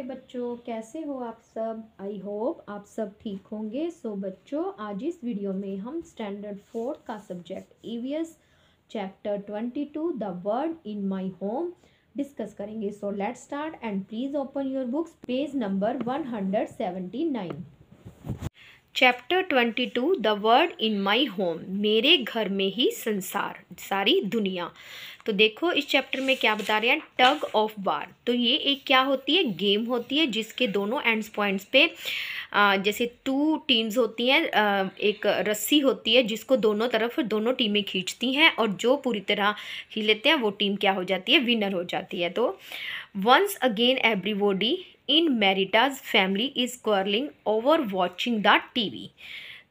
बच्चों, कैसे हो आप सब। आई होप आप सब ठीक होंगे। बच्चों, आज इस वीडियो में हम स्टैंडर्ड 4 का subject EVS chapter 22 the world in my home discuss करेंगे। Let's start and please open your books, page number 179। Chapter 22 the world in my home, मेरे घर में ही संसार, सारी दुनिया। तो देखो इस चैप्टर में क्या बता रहे हैं, टग ऑफ वार। तो ये एक क्या होती है, गेम होती है जिसके दोनों एंड्स पॉइंट्स पे जैसे 2 टीम्स होती हैं, एक रस्सी होती है जिसको दोनों तरफ दोनों टीमें खींचती हैं और जो पूरी तरह खींच लेते हैं वो टीम क्या हो जाती है, विनर हो जाती है। तो once again everybody in Merita's family is quarrelling over watching the TV.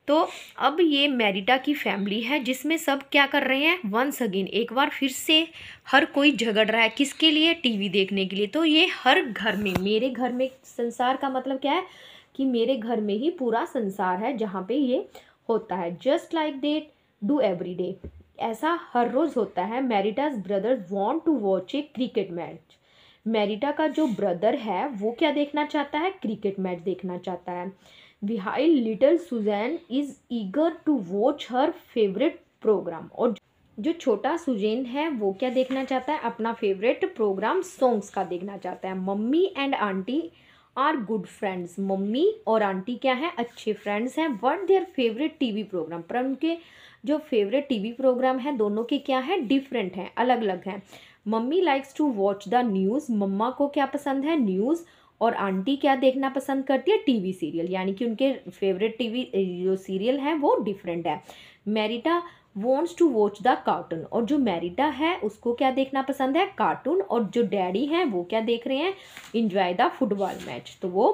तो अब ये मेरिटा की फैमिली है जिसमें सब क्या कर रहे हैं, वंस अगेन एक बार फिर से हर कोई झगड़ रहा है, किसके लिए, टीवी देखने के लिए। तो ये हर घर में, मेरे घर में संसार का मतलब क्या है कि मेरे घर में ही पूरा संसार है जहाँ पे ये होता है। Just like they do every day, ऐसा हर रोज़ होता है। Merita's brothers want to watch a cricket match. Merita का जो ब्रदर है वो क्या देखना चाहता है, क्रिकेट मैच देखना चाहता है। While little Suzanne is eager to watch her favourite programme, और जो छोटा सुजैन है वो क्या देखना चाहता है, अपना फेवरेट प्रोग्राम सॉन्ग्स का देखना चाहता है। Mummy and aunty are good friends, mummy और आंटी क्या है, अच्छे फ्रेंड्स हैं। But their favourite TV programme, पर उनके जो फेवरेट टीवी प्रोग्राम है दोनों के क्या है, डिफरेंट हैं, अलग अलग हैं। Mummy likes to watch the news, मम्मा को क्या पसंद है, न्यूज़। और आंटी क्या देखना पसंद करती है, टीवी सीरियल, यानी कि उनके फेवरेट टीवी जो सीरियल हैं वो डिफरेंट है। Merita wants to watch the cartoon, और जो मेरिटा है उसको क्या देखना पसंद है, कार्टून। और जो डैडी हैं वो क्या देख रहे हैं, इंजॉय द फुटबॉल मैच। तो वो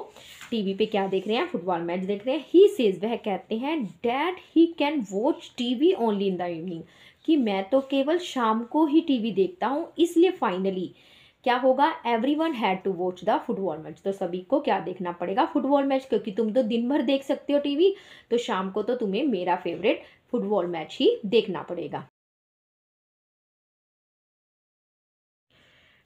टीवी पे क्या देख रहे हैं, फुटबॉल मैच देख रहे हैं। ही सेज, वह कहते हैं, dad he can watch TV only in the evening, कि मैं तो केवल शाम को ही टीवी देखता हूँ। इसलिए फाइनली क्या होगा, everyone had to watch the football match. तो सभी को क्या देखना पड़ेगा, फुटबॉल मैच, क्योंकि तुम तो दिन भर देख सकते हो टीवी, तो शाम को तो तुम्हें मेरा फेवरेट फुटबॉल मैच ही देखना पड़ेगा।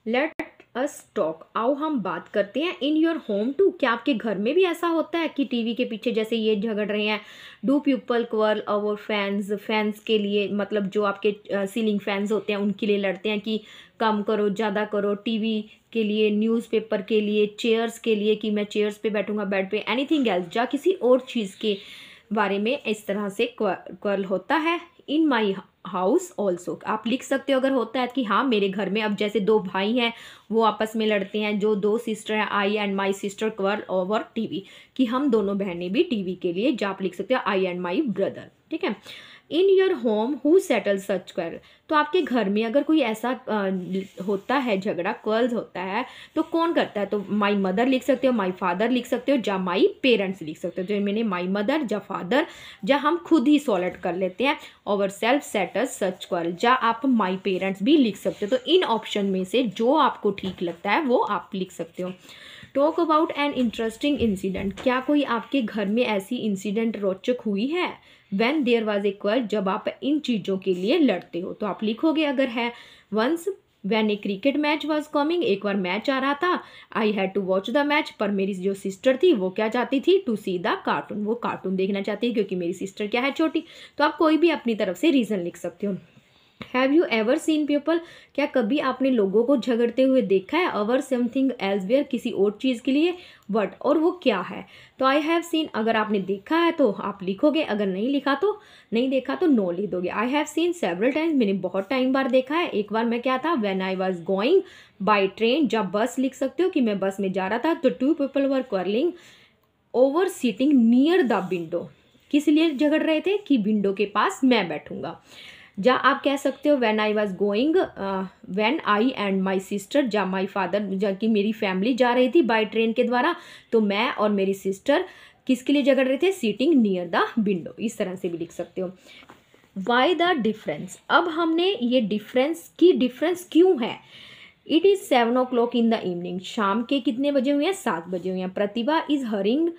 लेट अस टॉक, आओ हम बात करते हैं। इन योर होम टू, क्या आपके घर में भी ऐसा होता है कि टीवी के पीछे जैसे ये झगड़ रहे हैं। Do people quarrel over fans, fans के लिए मतलब जो आपके सीलिंग फैंस होते हैं उनके लिए लड़ते हैं कि कम करो, ज़्यादा करो। टीवी के लिए, न्यूज़पेपर के लिए, चेयर्स के लिए कि मैं चेयर्स पे बैठूंगा, बेड पे, एनीथिंग एल्स, या किसी और चीज़ के बारे में इस तरह से क्वारल होता है। इन माई हाउस ऑल्सो, आप लिख सकते हो अगर होता है कि हाँ मेरे घर में, अब जैसे 2 भाई हैं वो आपस में लड़ते हैं, जो 2 सिस्टर हैं, I and my sister quarrel over TV, कि हम दोनों बहनें भी टीवी के लिए, जो आप लिख सकते हो आई एंड माई ब्रदर, ठीक है। In your home who settle such quarrel, तो आपके घर में अगर कोई ऐसा होता है झगड़ा, क्वारल्स होता है, तो कौन करता है। तो माई मदर लिख सकते हो, माई फादर लिख सकते हो, या माई पेरेंट्स लिख सकते हो। जो मैंने माई मदर या फादर, या हम खुद ही सॉल्व कर लेते हैं, ओवर सेल्फ सेटल सच क्वारल, या आप माई पेरेंट्स भी लिख सकते हो। तो इन ऑप्शन में से जो आपको ठीक लगता है वो आप लिख सकते हो। Talk about an interesting incident, क्या कोई आपके घर में ऐसी इंसिडेंट रोचक हुई है। When there was a quarrel, जब आप इन चीज़ों के लिए लड़ते हो, तो आप लिखोगे अगर है। Once when a cricket match was coming, एक बार मैच आ रहा था, I had to watch the match, पर मेरी जो सिस्टर थी वो क्या चाहती थी, टू सी द कार्टून, वो कार्टून देखना चाहती है क्योंकि मेरी सिस्टर क्या है, छोटी। तो आप कोई भी अपनी तरफ से रीज़न लिख सकते हो। Have you ever seen people, क्या कभी आपने लोगों को झगड़ते हुए देखा है, अवर समथिंग एल्सवेयर, किसी और चीज़ के लिए, वट, और वो क्या है। तो आई हैव सीन, अगर आपने देखा है तो आप लिखोगे, अगर नहीं लिखा तो नहीं देखा तो नो लिख दोगे। I have seen several times, मैंने बहुत टाइम बार देखा है। एक बार मैं क्या था, when I was going by train, जब बस लिख सकते हो कि मैं बस में जा रहा था, तो 2 people were quarrelling over seating near the window, किस लिए झगड़ रहे थे, कि विंडो के पास मैं बैठूंगा। या आप कह सकते हो when I was going, when I and my sister, या माई फादर, या कि मेरी फैमिली जा रही थी बाय ट्रेन के द्वारा, तो मैं और मेरी सिस्टर किसके लिए झगड़ रहे थे, सीटिंग नियर द विंडो, इस तरह से भी लिख सकते हो। वाई द डिफरेंस, अब हमने ये डिफरेंस क्यों है। It is 7 o'clock in the evening, शाम के कितने बजे हुए हैं, 7 बजे हुए हैं। Pratibha is hurrying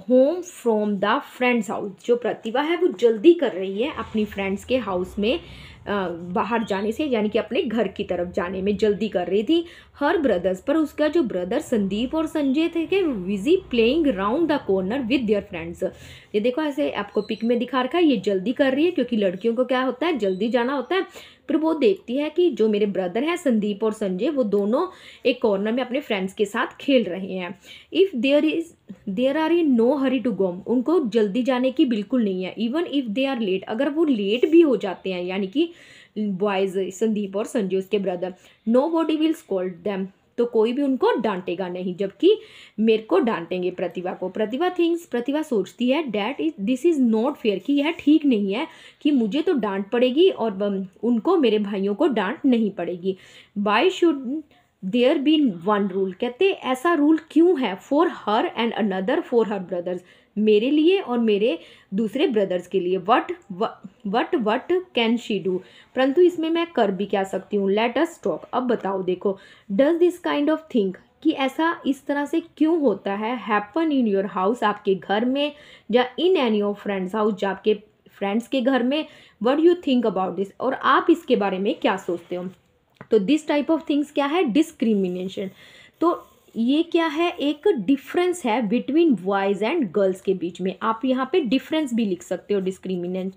home from the friend's house, जो प्रतिभा है वो जल्दी कर रही है अपनी फ्रेंड्स के हाउस में बाहर जाने से, यानी कि अपने घर की तरफ जाने में जल्दी कर रही थी। हर ब्रदर्स, पर उसका जो ब्रदर संदीप और संजय थे कि busy playing round the corner with their friends. ये देखो ऐसे आपको पिक में दिखा रखा है, ये जल्दी कर रही है क्योंकि लड़कियों को क्या होता है, जल्दी जाना होता है। फिर वो देखती है कि जो मेरे ब्रदर हैं संदीप और संजय, वो दोनों एक कॉर्नर में अपने फ्रेंड्स के साथ खेल रहे हैं। If there are in no hurry to go, उनको जल्दी जाने की बिल्कुल नहीं है। Even if they are late, अगर वो लेट भी हो जाते हैं, यानी कि बॉयज़ संदीप और संजय उसके brother, nobody will scold them, तो कोई भी उनको डांटेगा नहीं, जबकि मेरे को डांटेंगे प्रतिभा को। प्रतिभा सोचती है दिस इज़ नॉट फेयर, कि यह ठीक नहीं है कि मुझे तो डांट पड़ेगी और उनको, मेरे भाइयों को डांट नहीं पड़ेगी। Why should there be one rule, कहते ऐसा रूल क्यों है, for her and another for her brothers, मेरे लिए और मेरे दूसरे ब्रदर्स के लिए। वट कैन शी डू, परंतु इसमें मैं कर भी क्या सकती हूँ। लेट अस टॉक, अब बताओ, देखो, does this kind of think, कि ऐसा इस तरह से क्यों होता है, हैपन इन योर हाउस, आपके घर में, या in any of friends house, या आपके फ्रेंड्स के घर में। What you think about this, और आप इसके बारे में क्या सोचते हो। तो दिस टाइप ऑफ थिंग्स क्या है, डिस्क्रिमिनेशन। तो ये क्या है, एक डिफरेंस है बिटवीन बॉयज़ एंड गर्ल्स के बीच में। आप यहाँ पे डिफरेंस भी लिख सकते हो, डिस्क्रिमिनेट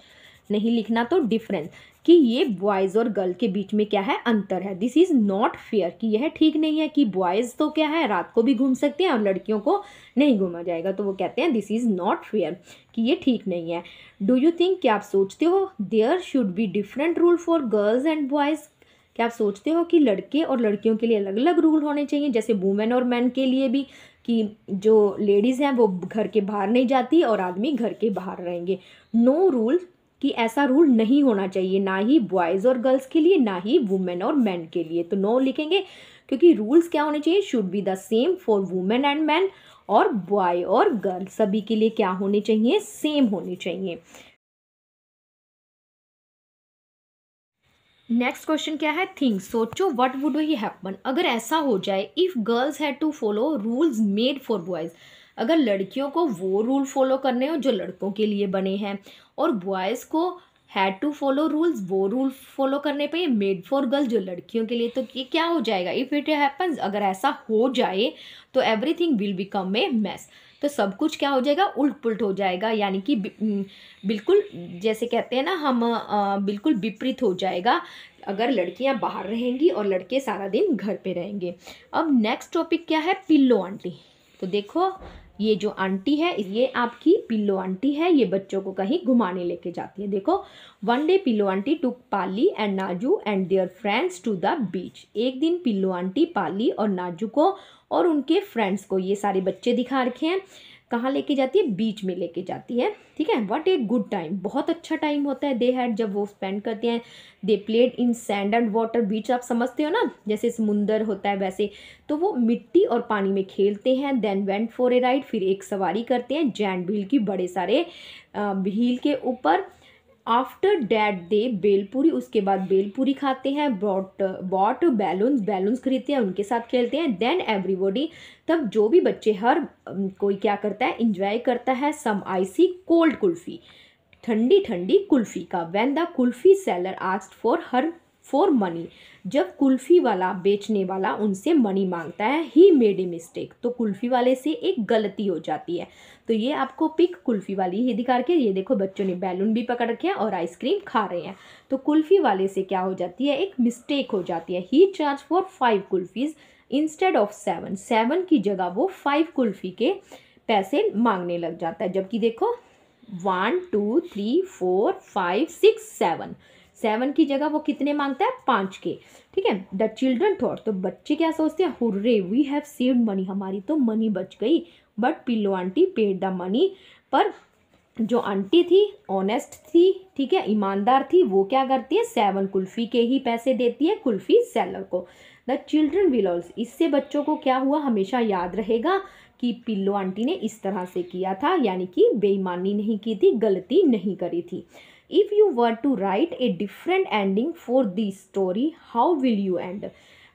नहीं लिखना तो डिफरेंस, कि ये बॉयज़ और गर्ल के बीच में क्या है, अंतर है। दिस इज़ नॉट फेयर, कि यह ठीक नहीं है कि बॉयज़ तो क्या है रात को भी घूम सकते हैं और लड़कियों को नहीं घूमा जाएगा। तो वो कहते हैं दिस इज़ नॉट फेयर, कि ये ठीक नहीं है। डू यू थिंक, क्या आप सोचते हो, there should be different rule for girls and boys, क्या आप सोचते हो कि लड़के और लड़कियों के लिए अलग अलग रूल होने चाहिए, जैसे वुमेन और मैन के लिए भी, कि जो लेडीज़ हैं वो घर के बाहर नहीं जाती और आदमी घर के बाहर रहेंगे। नो रूल, कि ऐसा रूल नहीं होना चाहिए, ना ही बॉयज़ और गर्ल्स के लिए, ना ही वुमेन और मैन के लिए। तो नो लिखेंगे, क्योंकि रूल्स क्या होने चाहिए, should be the same for women and man, और बॉय और गर्ल सभी के लिए क्या होने चाहिए, सेम होने चाहिए। नेक्स्ट क्वेश्चन क्या है, थिंक, सोचो, व्हाट वुड ही हैपन, अगर ऐसा हो जाए, if girls had to follow rules made for boys, अगर लड़कियों को वो रूल फॉलो करने हो जो लड़कों के लिए बने हैं, और बॉयज़ को हैड टू फॉलो रूल्स, वो रूल फॉलो करने पे मेड फॉर गर्ल जो लड़कियों के लिए, तो ये क्या हो जाएगा, इफ़ इट हैपन्स, अगर ऐसा हो जाए तो everything will become a mess, तो सब कुछ क्या हो जाएगा, उल्ट पुल्ट हो जाएगा, यानी कि बिल्कुल जैसे कहते हैं ना हम, बिल्कुल विपरीत हो जाएगा, अगर लड़कियां बाहर रहेंगी और लड़के सारा दिन घर पे रहेंगे। अब नेक्स्ट टॉपिक क्या है, पिल्लो आंटी। तो देखो, ये जो आंटी है ये आपकी पिल्लो आंटी है, ये बच्चों को कहीं घुमाने लेके जाती है। देखो, one day Pillo aunty took Pali and Naju and their friends to the beach, एक दिन पिल्लो आंटी पाली और नाजू को और उनके फ्रेंड्स को, ये सारे बच्चे दिखा रखे हैं, कहाँ लेके जाती है, बीच में लेके जाती है। ठीक है, व्हाट ए गुड टाइम, बहुत अच्छा टाइम होता है दे हैड, जब वो स्पेंड करते हैं। They played in sand and water, beach आप समझते हो ना, जैसे समुंदर होता है वैसे, तो वो मिट्टी और पानी में खेलते हैं। Then went for a ride, फिर एक सवारी करते हैं जैंट व्हील की, बड़े सारे व्हील के ऊपर। आफ्टर डैट दे बेलपूरी, उसके बाद बेलपूरी खाते हैं। बॉट बैलून्स खरीदते हैं, उनके साथ खेलते हैं। देन एवरीबॉडी, तब जो भी बच्चे, हर कोई क्या करता है, इंजॉय करता है सम आइसी कोल्ड कुल्फ़ी, ठंडी ठंडी कुल्फ़ी का। When the kulfi seller asked for money, जब कुल्फ़ी वाला, बेचने वाला उनसे मनी मांगता है, ही मेड ए मिस्टेक, तो कुल्फ़ी वाले से एक गलती हो जाती है। तो ये आपको पिक कुल्फ़ी वाली ही दिखा के, ये देखो बच्चों ने बैलून भी पकड़ रखे हैं और आइसक्रीम खा रहे हैं। तो कुल्फ़ी वाले से क्या हो जाती है, एक मिस्टेक हो जाती है। ही चार्ज फॉर 5 कुल्फ़ीज़ इंस्टेड ऑफ 7 की जगह वो 5 कुल्फ़ी के पैसे मांगने लग जाता है। जबकि देखो 1 2 3 4 5 6 7 की जगह वो कितने मांगता है, 5 के। ठीक है, द चिल्ड्रन थॉट, तो बच्चे क्या सोचते हैं, hurray we have saved money, हमारी तो मनी बच गई। But Pillo aunty paid the money, पर जो आंटी थी ऑनेस्ट थी, ठीक है, ईमानदार थी, वो क्या करती है, 7 कुल्फ़ी के ही पैसे देती है कुल्फ़ी सेलर को। द चिल्ड्रन विल ऑल्सो, इससे बच्चों को क्या हुआ, हमेशा याद रहेगा कि पिल्लो आंटी ने इस तरह से किया था, यानी कि बेईमानी नहीं की थी, गलती नहीं करी थी। If you were to write a different ending for this story, how will you end.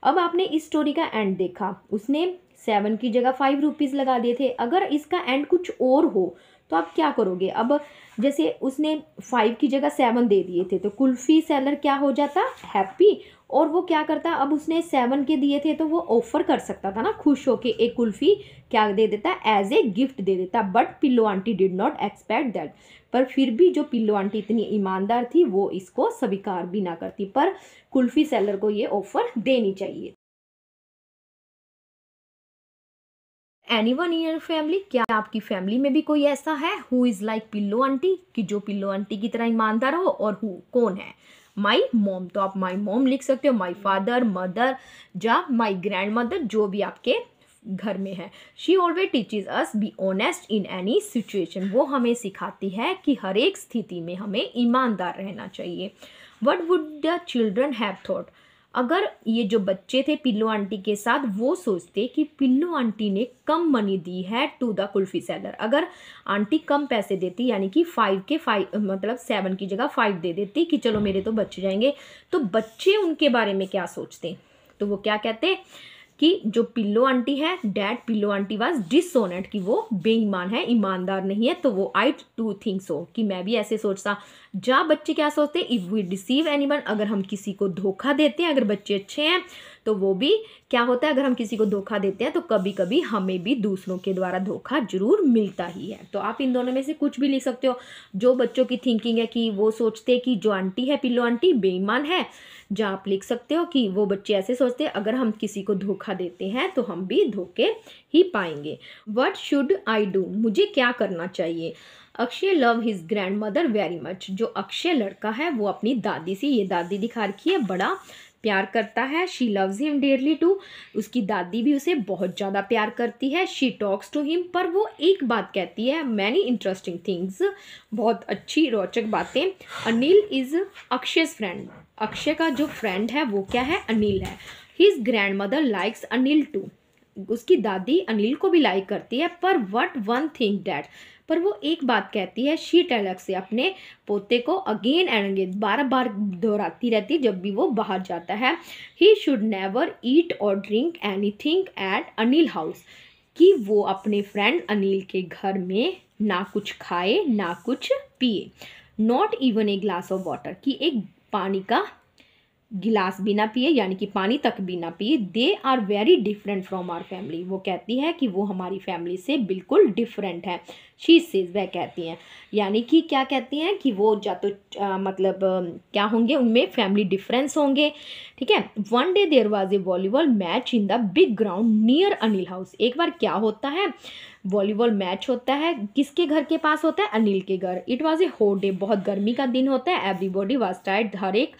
अब आपने इस स्टोरी का एंड देखा, उसने 7 की जगह 5 रुपीज़ लगा दिए थे। अगर इसका एंड कुछ और हो तो आप क्या करोगे, अब जैसे उसने 5 की जगह 7 दे दिए थे तो कुल्फ़ी सेलर क्या हो जाता, हैप्पी। और वो क्या करता, अब उसने 7 के दिए थे तो वो ऑफर कर सकता था ना खुश होके, एक कुल्फ़ी क्या दे देता, एज ए गिफ्ट दे देता। But Pillo aunty did not expect that, पर फिर भी जो पिल्लो आंटी इतनी ईमानदार थी वो इसको स्वीकार भी ना करती, पर कुल्फ़ी सेलर को ये ऑफर देनी चाहिए। एनीवन इन योर फैमिली, क्या आपकी फैमिली में भी कोई ऐसा है who is like pillow aunty, कि जो पिल्लो आंटी की तरह ईमानदार हो, और हु कौन है? माई मॉम, तो आप माई मॉम लिख सकते हो, माई फादर, मदर, या माई ग्रैंड मदर, जो भी आपके घर में है। She always teaches us be honest in any situation, वो हमें सिखाती है कि हर एक स्थिति में हमें ईमानदार रहना चाहिए। What would the children have thought, अगर ये जो बच्चे थे पिल्लो आंटी के साथ वो सोचते कि पिल्लो आंटी ने कम मनी दी है टू द कुल्फी सेलर, अगर आंटी कम पैसे देती, यानी कि 5 मतलब 7 की जगह 5 दे देती कि चलो मेरे तो बच जाएंगे, तो बच्चे उनके बारे में क्या सोचते, तो वो क्या कहते कि जो पिल्लो आंटी है, dad pillow aunty was dishonest, कि वो बेईमान है, ईमानदार नहीं है। तो वो आई टू थिंक सो, कि मैं भी ऐसे सोचता। जहाँ बच्चे क्या सोचते, इफ़ वी डिसीव एनीवन, अगर हम किसी को धोखा देते हैं, अगर बच्चे अच्छे हैं तो वो भी क्या होता है, अगर हम किसी को धोखा देते हैं तो कभी कभी हमें भी दूसरों के द्वारा धोखा जरूर मिलता ही है। तो आप इन दोनों में से कुछ भी लिख सकते हो। जो बच्चों की थिंकिंग है कि वो सोचते हैं कि जो आंटी है पिल्लो आंटी बेईमान है, जहाँ आप लिख सकते हो कि वो बच्चे ऐसे सोचते हैं अगर हम किसी को धोखा देते हैं तो हम भी धोखे ही पाएंगे। वट शुड आई डू, मुझे क्या करना चाहिए? Akshay love his grand mother very much, जो अक्षय लड़का है वो अपनी दादी से, ये दादी दिखा रखी है, बड़ा प्यार करता है। शी लव्स हिम डेयरली टू, उसकी दादी भी उसे बहुत ज़्यादा प्यार करती है। शी टॉक्स टू हिम, पर वो एक बात कहती है, मैनी इंटरेस्टिंग थिंग्स, बहुत अच्छी रोचक बातें। अनिल इज़ अक्षय's फ्रेंड, अक्षय का जो फ्रेंड है वो क्या है, अनिल है। His grandmother likes Anil too, उसकी दादी अनिल को भी लाइक करती है। पर वट वन थिंग डैट, पर वो एक बात कहती है, शी टेल से, अपने पोते को अगेन एंड अगेन, बार बार दोहराती रहती जब भी वो बाहर जाता है। ही शुड नेवर ईट और drink anything at Anil house, कि वो अपने फ्रेंड अनिल के घर में ना कुछ खाए ना कुछ पिए। Not even a glass of water, कि एक पानी का गिलास भी ना पिए, यानी कि पानी तक भी ना पिए। They are very different from our family, वो कहती है कि वो हमारी फैमिली से बिल्कुल डिफरेंट है। शी सेज, वह कहती हैं, यानी कि क्या कहती हैं कि वो या तो मतलब क्या होंगे, उनमें फैमिली डिफरेंस होंगे। ठीक है। One day there was a volleyball match in the big ground near Anil house, एक बार क्या होता है, वॉलीबॉल मैच होता है, किसके घर के पास होता है, अनिल के घर। It was a hot day, बहुत गर्मी का दिन होता है। एवरीबॉडी वाज टायर्ड, हर एक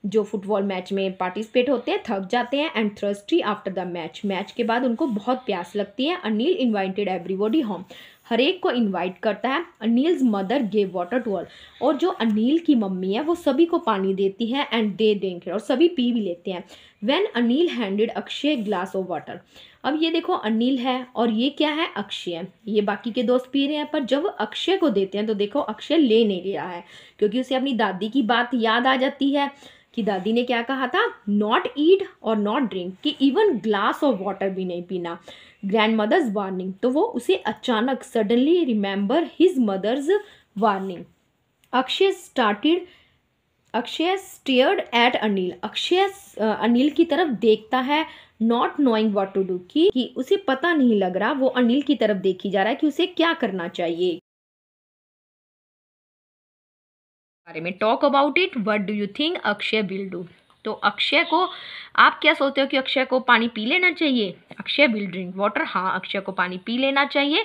जो फुटबॉल मैच में पार्टिसिपेट होते हैं थक जाते हैं। And thirsty after the match, match के बाद उनको बहुत प्यास लगती है। अनिल इन्वाइटेड एवरीबॉडी होम, हर एक को इन्वाइट करता है। Anil's mother gave water to all, और जो अनिल की मम्मी है वो सभी को पानी देती है। एंड दे ड्रिंक, और सभी पी भी लेते हैं। When Anil handed Akshay glass of water, अब ये देखो अनिल है और ये क्या है, अक्षय, ये बाकी के दोस्त पी रहे हैं, पर जब अक्षय को देते हैं तो देखो अक्षय ले नहीं रहा है, क्योंकि उसे अपनी दादी की बात याद आ जाती है कि दादी ने क्या कहा था, नॉट ईट और नॉट ड्रिंक, कि इवन ग्लास ऑफ वाटर भी नहीं पीना। ग्रैंड मदर्स वार्निंग, तो वो उसे अचानक suddenly remember his mother's warning. Akshay stared at Anil, Akshay Anil की तरफ देखता है। Not knowing what to do, कि उसे पता नहीं लग रहा, वो अनिल की तरफ देखी जा रहा है कि उसे क्या करना चाहिए। बारे में talk about it, what do you think Akshay will do, तो अक्षय को आप क्या सोचते हो कि अक्षय को पानी पी लेना चाहिए? अक्षय विल ड्रिंक वाटर, हाँ अक्षय को पानी पी लेना चाहिए,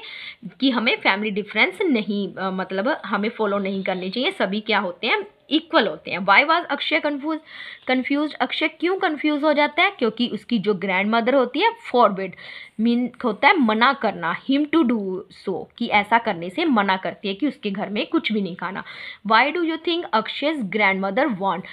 कि हमें फैमिली डिफरेंस नहीं मतलब हमें फॉलो नहीं करनी चाहिए, सभी क्या होते हैं, इक्वल होते हैं। Why was Akshay confuse, Akshay क्यों कन्फ्यूज हो जाता है? क्योंकि उसकी जो ग्रैंड मदर होती है, फॉरबिड मीन होता है मना करना, हिम टू डू सो, कि ऐसा करने से मना करती है कि उसके घर में कुछ भी नहीं खाना। Why do you think Akshay's grandmother want,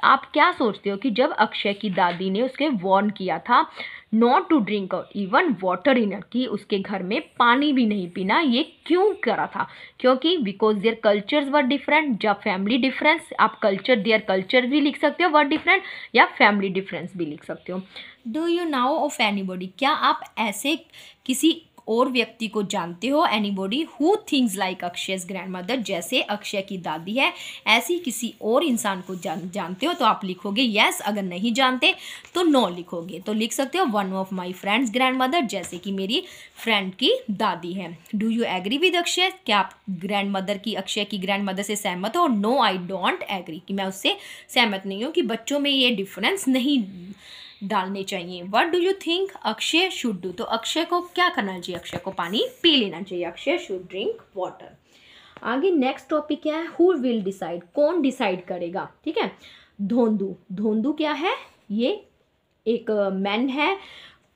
आप क्या सोचते हो कि जब अक्षय की दादी ने उसके वॉर्न किया था not to drink even water in, कि उसके घर में पानी भी नहीं पीना, ये क्यों करा था? क्योंकि because their cultures were different, जब फैमिली डिफरेंस, आप कल्चर देयर कल्चर भी लिख सकते हो वर डिफरेंट, या फैमिली डिफरेंस भी लिख सकते हो। Do you know of anybody, क्या आप ऐसे किसी और व्यक्ति को जानते हो, anybody who thinks like Akshay's grandmother, जैसे अक्षय की दादी है ऐसी किसी और इंसान को जानते हो तो आप लिखोगे यस, अगर नहीं जानते तो नो लिखोगे। तो लिख सकते हो one of my friends grandmother, जैसे कि मेरी फ्रेंड की दादी है। Do you agree with Akshay, क्या आप ग्रैंडमदर की, अक्षय की ग्रैंडमदर से सहमत हो? नो आई डोंट एग्री, कि मैं उससे सहमत नहीं हूँ, कि बच्चों में ये डिफरेंस नहीं डालने चाहिए। What do you think Akshay should do, तो अक्षय को क्या करना चाहिए? अक्षय को पानी पी लेना चाहिए। Akshay should drink water. आगे नेक्स्ट टॉपिक क्या है? हु विल डिसाइड, कौन डिसाइड करेगा, ठीक है। धोंदू, धोंदू क्या है? ये एक मैन है,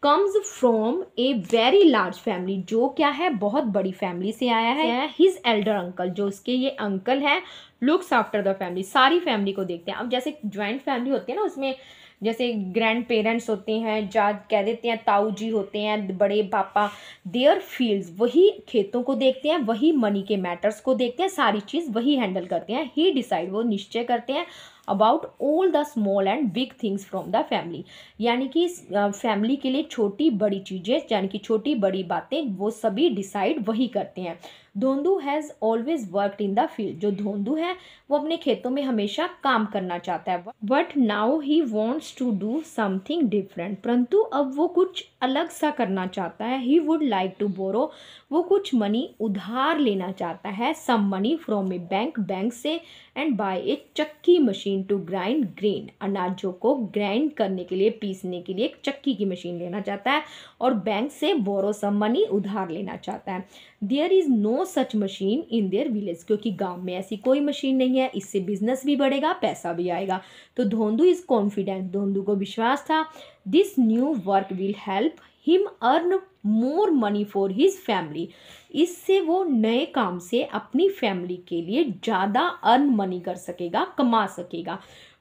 comes from a very large family, जो क्या है बहुत बड़ी फैमिली से आया है। हिज एल्डर अंकल, जो उसके ये अंकल है, लुक्स आफ्टर द फैमिली, सारी फैमिली को देखते हैं। अब जैसे ज्वाइंट फैमिली होती है ना, उसमें जैसे ग्रैंड पेरेंट्स होते हैं, जा कह देते हैं ताऊ जी होते हैं, बड़े पापा, देयर फील्ड्स, वही खेतों को देखते हैं, वही मनी के मैटर्स को देखते हैं, सारी चीज़ वही हैंडल करते हैं। ही डिसाइड, वो निश्चय करते हैं about all the small and big things from the family, यानी कि फैमिली के लिए छोटी बड़ी चीज़ें, यानी कि छोटी बड़ी बातें, वो सभी डिसाइड वही करते हैं। Dhondu has always worked in the field, जो धोंदू है वो अपने खेतों में हमेशा काम करना चाहता है। But now he wants to do something different, परंतु अब वो कुछ अलग सा करना चाहता है। He would like to borrow, वो कुछ मनी उधार लेना चाहता है, some money from a bank, bank से, and buy a chakki machine to grind grain, अनाजों को ग्राइंड करने के लिए, पीसने के लिए एक चक्की की मशीन लेना चाहता है, और बैंक से बोरो सम मनी, उधार लेना चाहता है। There is no such machine in their village, क्योंकि गांव में ऐसी कोई मशीन नहीं है, इससे बिजनेस भी बढ़ेगा, पैसा भी आएगा। तो धोंदू इज कॉन्फिडेंट, धोंदू को विश्वास था, this new work will help him earn more money for his family, इससे वो नए काम से अपनी फैमिली के लिए ज़्यादा अर्न मनी कर सकेगा, कमा सकेगा।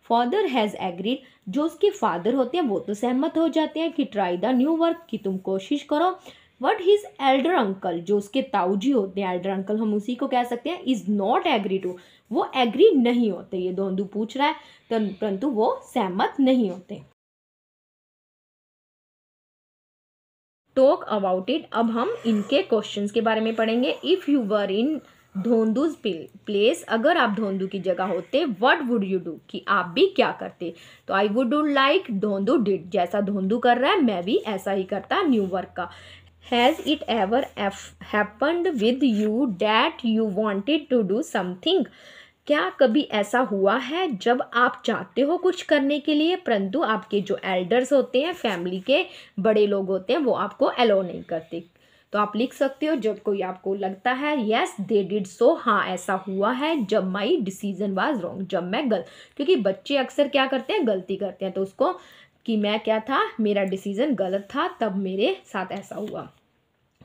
फादर हैज़ एग्रीड, जो उसके फादर होते हैं वो तो सहमत हो जाते हैं कि ट्राई द न्यू वर्क, कि तुम कोशिश करो। बट हिज एल्डर अंकल, जो उसके ताऊ जी होते हैं, एल्डर अंकल हम उसी को कह सकते हैं, इज़ नॉट एग्री टू, वो एग्री नहीं होते। ये धोंदू पूछ रहा है तो परंतु वो सहमत नहीं होते। टॉक अबाउट इट, अब हम इनके क्वेश्चंस के बारे में पढ़ेंगे। If you were in Dhondu's place, अगर आप धोंदू की जगह होते, व्हाट वुड यू डू, कि आप भी क्या करते? तो I would do like धोंदू did, जैसा धोंदू कर रहा है मैं भी ऐसा ही करता न्यू वर्क का। Has it ever happened with you that you wanted to do something, क्या कभी ऐसा हुआ है जब आप चाहते हो कुछ करने के लिए, परंतु आपके जो एल्डर्स होते हैं, फैमिली के बड़े लोग होते हैं, वो आपको अलाउ नहीं करते? तो आप लिख सकते हो जब कोई आपको लगता है यस दे डिड सो, हाँ ऐसा हुआ है, जब माई डिसीजन वाज रॉन्ग, जब मैं क्योंकि बच्चे अक्सर क्या करते हैं, गलती करते हैं, तो उसको कि मैं क्या था, मेरा डिसीजन गलत था, तब मेरे साथ ऐसा हुआ।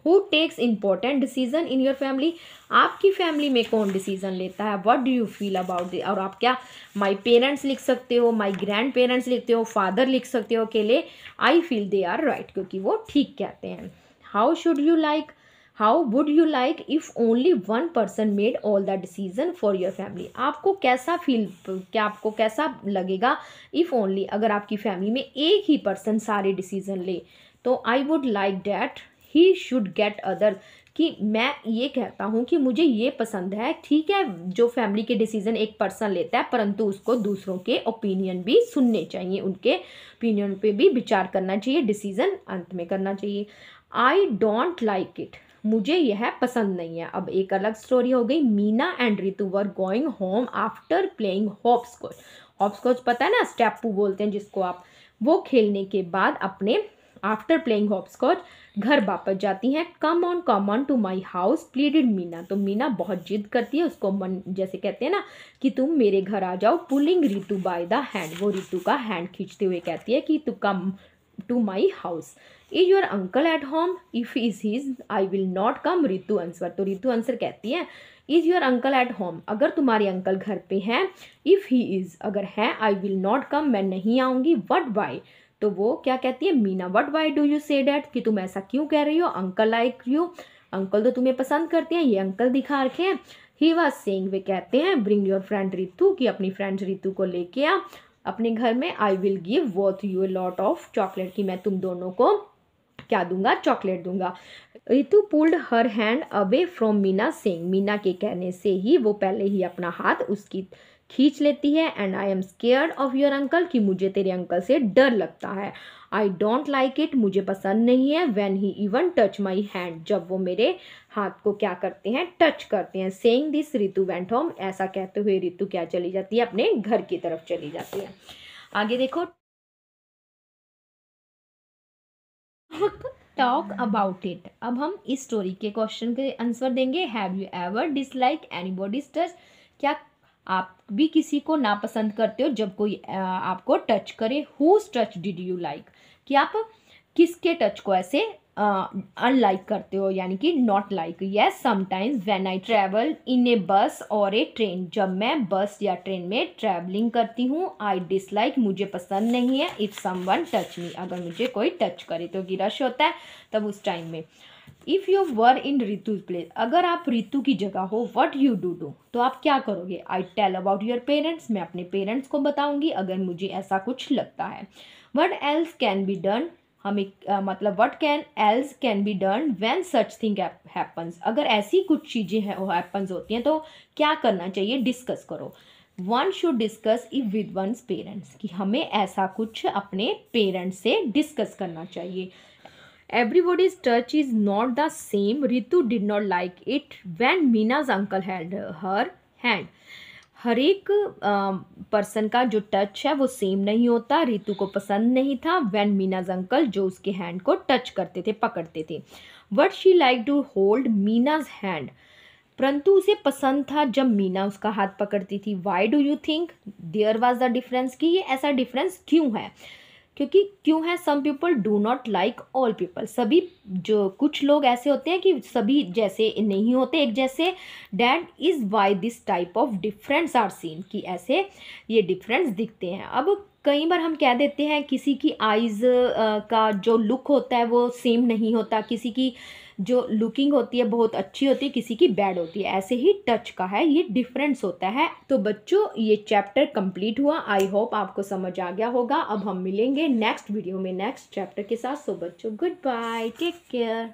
Who takes important decision in your family, आपकी फैमिली में कौन डिसीजन लेता है? What do you feel about this, और आप क्या माई पेरेंट्स लिख सकते हो, माई ग्रैंड पेरेंट्स लिखते हो, फादर लिख सकते हो अकेले। I feel they are right, क्योंकि वो ठीक कहते हैं। How should you like, how would you like if only one person made all the decision for your family, आपको कैसा फील, क्या आपको कैसा लगेगा इफ़ ओनली, अगर आपकी फैमिली में एक ही पर्सन सारे डिसीजन ले? तो I would like that he should get other, कि मैं ये कहता हूँ कि मुझे ये पसंद है, ठीक है जो फैमिली के डिसीजन एक पर्सन लेता है, परंतु उसको दूसरों के ओपिनियन भी सुनने चाहिए, उनके ओपिनियन पे भी विचार करना चाहिए, डिसीजन अंत में करना चाहिए। आई डोंट लाइक इट, मुझे यह पसंद नहीं है। अब एक अलग स्टोरी हो गई, Meena and Ritu were going home after playing hopscotch, hopscotch पता है ना, स्टेपू बोलते हैं जिसको आप, वो खेलने के बाद अपने आफ्टर प्लेइंग हॉपस्कॉच घर वापस जाती हैं। Come on to my house pleaded Meena, तो मीना बहुत जिद करती है, उसको मन जैसे कहते हैं ना कि तुम मेरे घर आ जाओ। Pulling Ritu by the hand, वो रितु का हैंड खींचते हुए कहती है कि तू come to my house. Is your uncle at home, if is his I will not come, Ritu answer, तो रितु आंसर कहती है is your uncle at home, अगर तुम्हारे अंकल घर पे हैं, इफ ही इज अगर है, आई विल नॉट कम, मैं नहीं आऊँगी, व्हाट बाय, तो वो क्या कहती है Meena, what Y do you say that, कि तुम ऐसा क्यों कह रही हो, अंकल लाइक यू, अंकल तो तुम्हें पसंद करते हैं, ये अंकल दिखा रखे हैं। ही वाज सेइंग, वे कहते हैं ब्रिंग योर फ्रेंड रितु, कि अपनी फ्रेंड रितु को लेके आ अपने घर में, I will give both you a lot of chocolate, कि मैं तुम दोनों को क्या दूंगा? चॉकलेट दूंगा। Ritu pulled her hand away from Meena saying, Meena के कहने से ही वो पहले ही अपना हाथ उसकी खींच लेती है। And I am scared of your uncle, कि मुझे तेरे अंकल से डर लगता है। आई डोंट लाइक इट, मुझे पसंद नहीं है। When he even touch my hand, जब वो मेरे हाथ को क्या करते हैं? टच करते हैं। Saying this Ritu went home, ऐसा कहते हुए रितु क्या चली जाती है? अपने घर की तरफ चली जाती है। आगे देखो, टॉक अबाउट इट। अब हम इस स्टोरी के क्वेश्चन के आंसर देंगे। Have you ever dislike anybody's touch, क्या आप भी किसी को नापसंद करते हो जब कोई आपको टच करे? Whose touch did you like, कि आप किसके टच को ऐसे अनलाइक करते हो, यानी कि not like. Yes sometimes when I travel in a bus और ए ट्रेन, जब मैं बस या ट्रेन में ट्रैवलिंग करती हूँ। आई डिसलाइक, मुझे पसंद नहीं है। इफ़ समवन टच मी, अगर मुझे कोई टच करे, तो कि रश होता है तब उस टाइम में। If you were in Ritu place, अगर आप रितु की जगह हो, व्हाट यू डू, तो आप क्या करोगे? I tell about your parents, मैं अपने पेरेंट्स को बताऊंगी अगर मुझे ऐसा कुछ लगता है। What else can be done, हमें मतलब what can else can be done when such thing happens, अगर ऐसी कुछ चीज़ें हैपन्स होती हैं तो क्या करना चाहिए? डिस्कस करो। One should discuss if with one's parents, कि हमें ऐसा कुछ अपने पेरेंट्स से डिस्कस करना चाहिए। Everybody's touch is not the same. Ritu did not like it when Mina's uncle held her hand. हर एक पर्सन का जो टच है वो सेम नहीं होता। रितु को पसंद नहीं था व्हेन मीनाज अंकल, जो उसके हैंड को टच करते थे, पकड़ते थे। But she like to hold Meena's hand, परंतु उसे पसंद था जब मीना उसका हाथ पकड़ती थी। Why do you think there was the difference, कि ये ऐसा डिफरेंस क्यों है? क्यों है? Some people do not like all people, सभी जो कुछ लोग ऐसे होते हैं कि सभी जैसे नहीं होते, एक जैसे। That is why this type of difference are seen, कि ऐसे ये डिफरेंस दिखते हैं। अब कई बार हम कह देते हैं किसी की आइज़ का जो लुक होता है वो सेम नहीं होता, किसी की जो लुकिंग होती है बहुत अच्छी होती है, किसी की बैड होती है। ऐसे ही टच का है, ये डिफरेंस होता है। तो बच्चों ये चैप्टर कंप्लीट हुआ। आई होप आपको समझ आ गया होगा। अब हम मिलेंगे नेक्स्ट वीडियो में नेक्स्ट चैप्टर के साथ। सो बच्चों गुड बाय, टेक केयर।